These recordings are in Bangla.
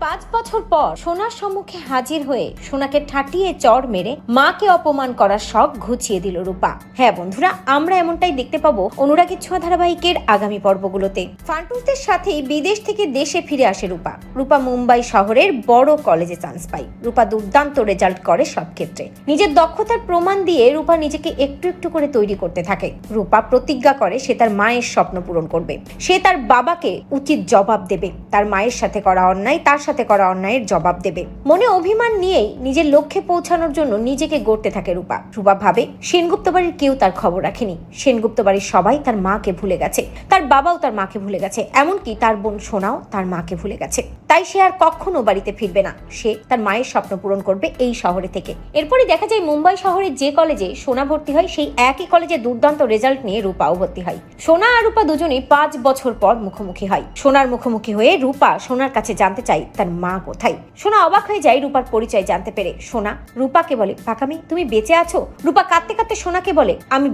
5 বছর পর সোনার সম্মুখে হাজির হয়ে সোনাকে ঠাটিয়ে চড় মেরে মাকে অপমান করার শখ ঘুচিয়ে দিল রূপা। হ্যাঁ বন্ধুরা, আমরা এমনটাই দেখতে পাবো অনুরাগের ছোঁয়া ধারাবাহিকের আগামী পর্বগুলোতে। ফান্টুসদের সাথেই বিদেশ থেকে দেশে ফিরে আসে রূপা। রূপা মুম্বাই শহরের বড় কলেজে চান্স পায়। রূপা দুর্দান্ত রেজাল্ট করে সব ক্ষেত্রে। নিজের দক্ষতার প্রমাণ দিয়ে রূপা নিজেকে একটু একটু করে তৈরি করতে থাকে। রূপা প্রতিজ্ঞা করে সে তার মায়ের স্বপ্ন পূরণ করবে। সে তার বাবাকে উচিত জবাব দেবে। তার মায়ের সাথে করা অন্যায়, তার সাথে করা অন্যায়ের জবাব দেবে। মনে অভিমান নিয়েই নিজের লক্ষ্যে পৌঁছানোর জন্য নিজেকে গড়তে থাকে রূপা। রূপা ভাবে সেনগুপ্ত বাড়ির কেউ তার খবর রাখেনি। সেনগুপ্ত বাড়ির সবাই তার মাকে ভুলে গেছে। তার বাবাও তার মাকে ভুলে গেছে। এমনকি তার বোন সোনাও তার মাকে ভুলে গেছে। তাই সে আর কখনো বাড়িতে ফিরবে না। সে তার মায়ের স্বপ্ন পূরণ করবে এই শহরে থেকে। এরপরই দেখা যায় মুম্বাই শহরের যে কলেজে সোনা ভর্তি হয় সেই একই কলেজে দুর্দান্ত রেজাল্ট নিয়ে রূপাও ভর্তি হয়। সোনা আর রূপা দুজনেই 5 বছর পর মুখোমুখি হয়। সোনার মুখোমুখি হয়ে রূপা সোনার কাছে জানতে চায় তার মা কোথায়। সোনা অবাক হয়ে যায় রূপার পরিচয় জানতে পেরে। সোনা রূপাকে বলে, পাকামি তুমি বেঁচে আছো? রূপা কাঁদতে কাঁদতে সোনাকে বলে, আমি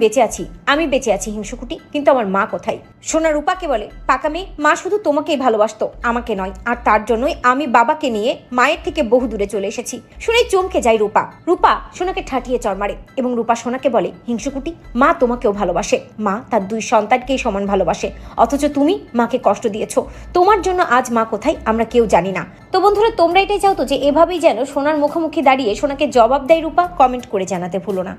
বেঁচে আছি হিংসুকুটি, কিন্তু আমার মা কোথায়? সোনা রূপাকে বলে, পাকামি মা শুধু তোমাকেই ভালোবাসতো, আমাকে নয়। আর তার জন্যই আমি বাবাকে নিয়ে মায়ের থেকে বহু দূরে চলে এসেছি। শুনে চমকে যায় রূপা। রূপা সোনাকে ঠাটিয়ে চড় মারে এবং রূপা সোনাকে বলে, হিংসুকুটি মা তোমাকেও ভালোবাসে। মা তার 2 সন্তানকেই সমান ভালোবাসে, অথচ তুমি মাকে কষ্ট দিয়েছো। তোমার জন্য আজ মা কোথায় আমরা কেউ জানি না। তো বন্ধুরা, তোমরা এটাই চাও তো যে এভাবেই যেন সোনার মুখোমুখি দাঁড়িয়ে সোনাকে জবাব দেয় রূপা? কমেন্ট করে জানাতে ভুলো না।